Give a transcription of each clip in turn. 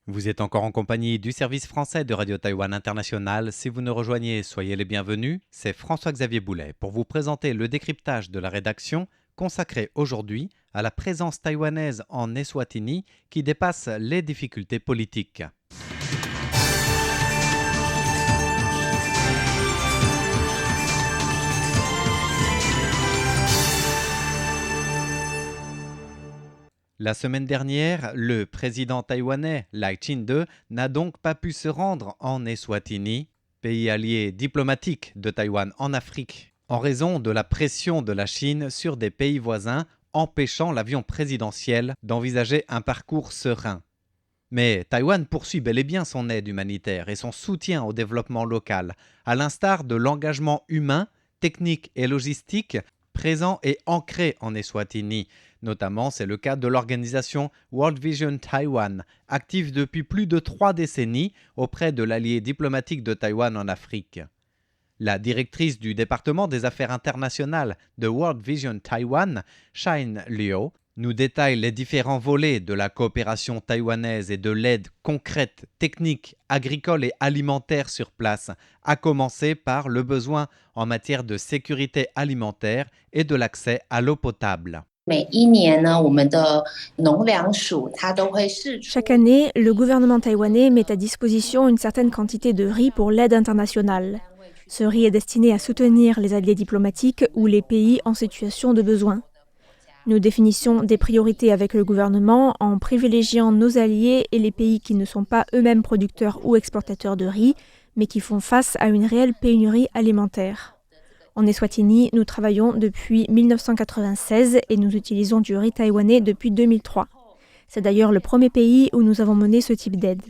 Vous êtes encore en compagnie du service français de Radio Taïwan International. Si vous nous rejoignez, soyez les bienvenus. C'est François-Xavier Boulet pour vous présenter le décryptage de la rédaction consacré aujourd'hui à la présence taïwanaise en Eswatini qui dépasse les difficultés politiques. La semaine dernière, le président taïwanais Lai Ching-te n'a donc pas pu se rendre en Eswatini, pays allié diplomatique de Taïwan en Afrique, en raison de la pression de la Chine sur des pays voisins empêchant l'avion présidentiel d'envisager un parcours serein. Mais Taïwan poursuit bel et bien son aide humanitaire et son soutien au développement local, à l'instar de l'engagement humain, technique et logistique présent et ancré en Eswatini. Notamment, c'est le cas de l'organisation World Vision Taiwan, active depuis plus de 3 décennies auprès de l'allié diplomatique de Taïwan en Afrique. La directrice du département des affaires internationales de World Vision Taiwan, Shine Liu, nous détaille les différents volets de la coopération taïwanaise et de l'aide concrète, technique, agricole et alimentaire sur place, à commencer par le besoin en matière de sécurité alimentaire et de l'accès à l'eau potable. Chaque année, le gouvernement taïwanais met à disposition une certaine quantité de riz pour l'aide internationale. Ce riz est destiné à soutenir les alliés diplomatiques ou les pays en situation de besoin. Nous définissons des priorités avec le gouvernement en privilégiant nos alliés et les pays qui ne sont pas eux-mêmes producteurs ou exportateurs de riz, mais qui font face à une réelle pénurie alimentaire. En Eswatini, nous travaillons depuis 1996 et nous utilisons du riz taïwanais depuis 2003. C'est d'ailleurs le premier pays où nous avons mené ce type d'aide.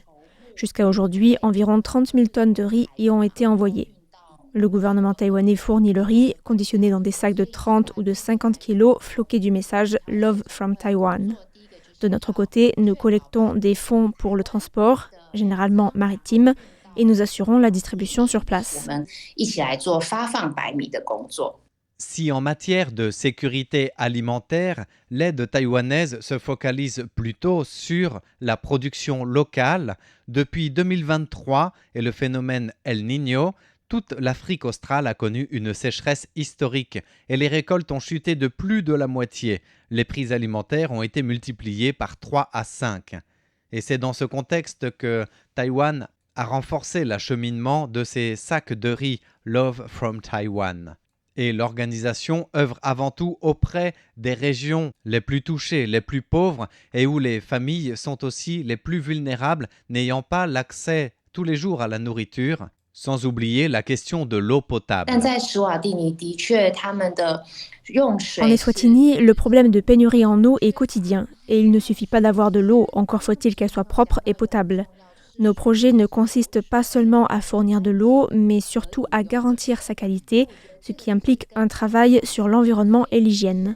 Jusqu'à aujourd'hui, environ 30 000 tonnes de riz y ont été envoyées. Le gouvernement taïwanais fournit le riz, conditionné dans des sacs de 30 ou de 50 kilos, floqués du message « Love from Taiwan ». De notre côté, nous collectons des fonds pour le transport, généralement maritime, et nous assurons la distribution sur place. Si en matière de sécurité alimentaire, l'aide taïwanaise se focalise plutôt sur la production locale, depuis 2023 et le phénomène El Niño, toute l'Afrique australe a connu une sécheresse historique et les récoltes ont chuté de plus de la moitié. Les prix alimentaires ont été multipliés par 3 à 5. Et c'est dans ce contexte que Taïwan a renforcé l'acheminement de ces sacs de riz Love from Taiwan. Et l'organisation œuvre avant tout auprès des régions les plus touchées, les plus pauvres et où les familles sont aussi les plus vulnérables, n'ayant pas l'accès tous les jours à la nourriture. Sans oublier la question de l'eau potable. En Eswatini, le problème de pénurie en eau est quotidien et il ne suffit pas d'avoir de l'eau, encore faut-il qu'elle soit propre et potable. Nos projets ne consistent pas seulement à fournir de l'eau, mais surtout à garantir sa qualité, ce qui implique un travail sur l'environnement et l'hygiène.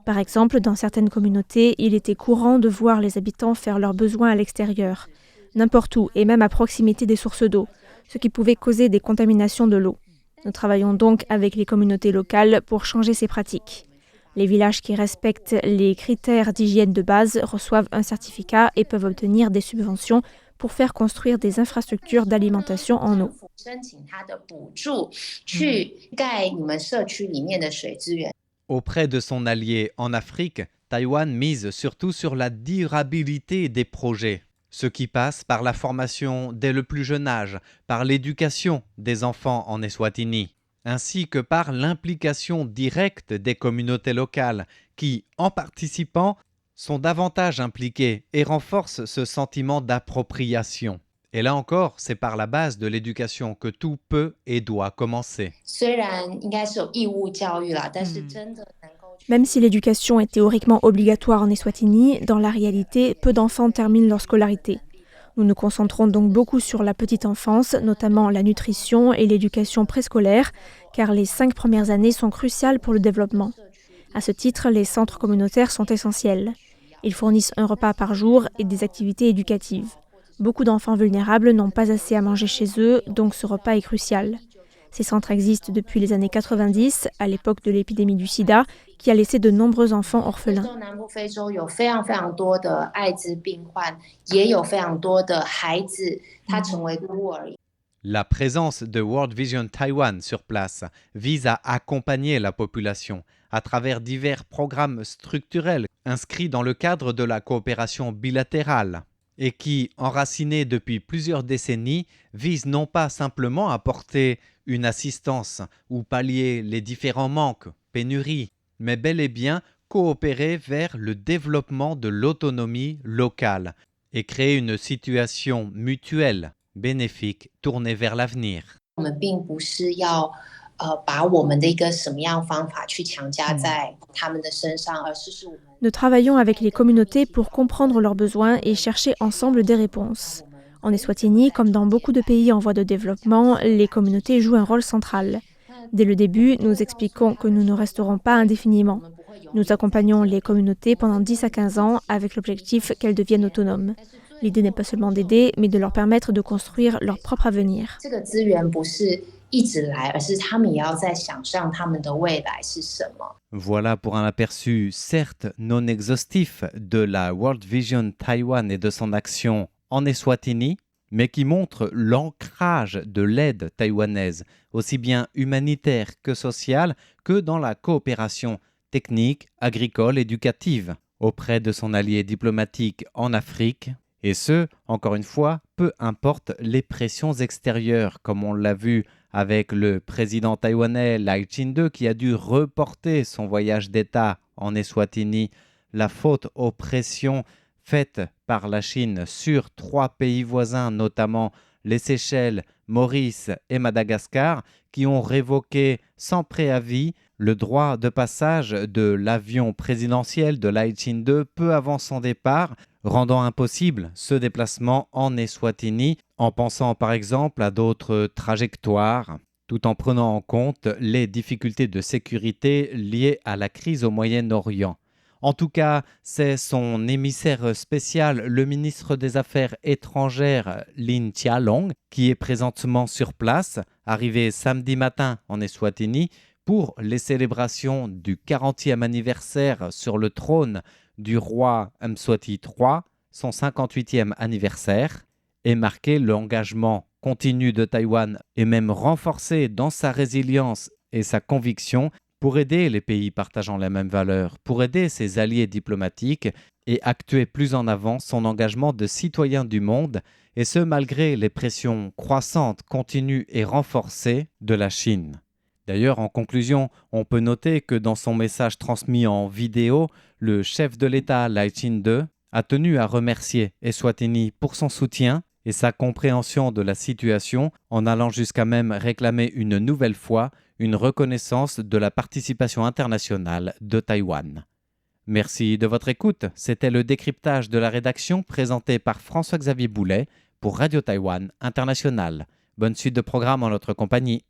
Par exemple, dans certaines communautés, il était courant de voir les habitants faire leurs besoins à l'extérieur, n'importe où et même à proximité des sources d'eau, ce qui pouvait causer des contaminations de l'eau. Nous travaillons donc avec les communautés locales pour changer ces pratiques. Les villages qui respectent les critères d'hygiène de base reçoivent un certificat et peuvent obtenir des subventions pour faire construire des infrastructures d'alimentation en eau. Auprès de son allié en Afrique, Taïwan mise surtout sur la durabilité des projets, ce qui passe par la formation dès le plus jeune âge, par l'éducation des enfants en Eswatini, ainsi que par l'implication directe des communautés locales qui, en participant, sont davantage impliquées et renforcent ce sentiment d'appropriation. Et là encore, c'est par la base de l'éducation que tout peut et doit commencer. Même si l'éducation est théoriquement obligatoire en Eswatini, dans la réalité, peu d'enfants terminent leur scolarité. Nous nous concentrons donc beaucoup sur la petite enfance, notamment la nutrition et l'éducation préscolaire, car les 5 premières années sont cruciales pour le développement. À ce titre, les centres communautaires sont essentiels. Ils fournissent un repas par jour et des activités éducatives. Beaucoup d'enfants vulnérables n'ont pas assez à manger chez eux, donc ce repas est crucial. Ces centres existent depuis les années 90, à l'époque de l'épidémie du sida, qui a laissé de nombreux enfants orphelins. La présence de World Vision Taiwan sur place vise à accompagner la population à travers divers programmes structurels inscrits dans le cadre de la coopération bilatérale et qui, enracinés depuis plusieurs décennies, visent non pas simplement à apporter une assistance ou pallier les différents manques, pénuries, mais bel et bien coopérer vers le développement de l'autonomie locale et créer une situation mutuelle, bénéfique, tournée vers l'avenir. Nous travaillons avec les communautés pour comprendre leurs besoins et chercher ensemble des réponses. En Eswatini, comme dans beaucoup de pays en voie de développement, les communautés jouent un rôle central. Dès le début, nous expliquons que nous ne resterons pas indéfiniment. Nous accompagnons les communautés pendant 10 à 15 ans avec l'objectif qu'elles deviennent autonomes. L'idée n'est pas seulement d'aider, mais de leur permettre de construire leur propre avenir. Voilà pour un aperçu, certes non exhaustif, de la World Vision Taiwan et de son action en Eswatini, mais qui montre l'ancrage de l'aide taïwanaise, aussi bien humanitaire que sociale, que dans la coopération technique, agricole, éducative, auprès de son allié diplomatique en Afrique. Et ce, encore une fois, peu importe les pressions extérieures, comme on l'a vu avec le président taïwanais Lai Ching-te qui a dû reporter son voyage d'État en Eswatini, la faute aux pressions faites par la Chine sur 3 pays voisins, notamment les Seychelles, Maurice et Madagascar, qui ont révoqué sans préavis le droit de passage de l'avion présidentiel de Lai Ching-te peu avant son départ, rendant impossible ce déplacement en Eswatini, en pensant par exemple à d'autres trajectoires, tout en prenant en compte les difficultés de sécurité liées à la crise au Moyen-Orient. En tout cas, c'est son émissaire spécial, le ministre des Affaires étrangères, Lin Chia-long, qui est présentement sur place, arrivé samedi matin en Eswatini, pour les célébrations du 40e anniversaire sur le trône du roi Mswati III, son 58e anniversaire, et marquer l'engagement continu de Taïwan et même renforcer dans sa résilience et sa conviction pour aider les pays partageant les mêmes valeurs, pour aider ses alliés diplomatiques et acter plus en avant son engagement de citoyen du monde, et ce malgré les pressions croissantes, continues et renforcées de la Chine. D'ailleurs, en conclusion, on peut noter que dans son message transmis en vidéo, le chef de l'État Lai Ching-te a tenu à remercier Eswatini pour son soutien et sa compréhension de la situation, en allant jusqu'à même réclamer une nouvelle fois une reconnaissance de la participation internationale de Taïwan. Merci de votre écoute. C'était le décryptage de la rédaction présenté par François-Xavier Boulet pour Radio Taïwan International. Bonne suite de programme en notre compagnie.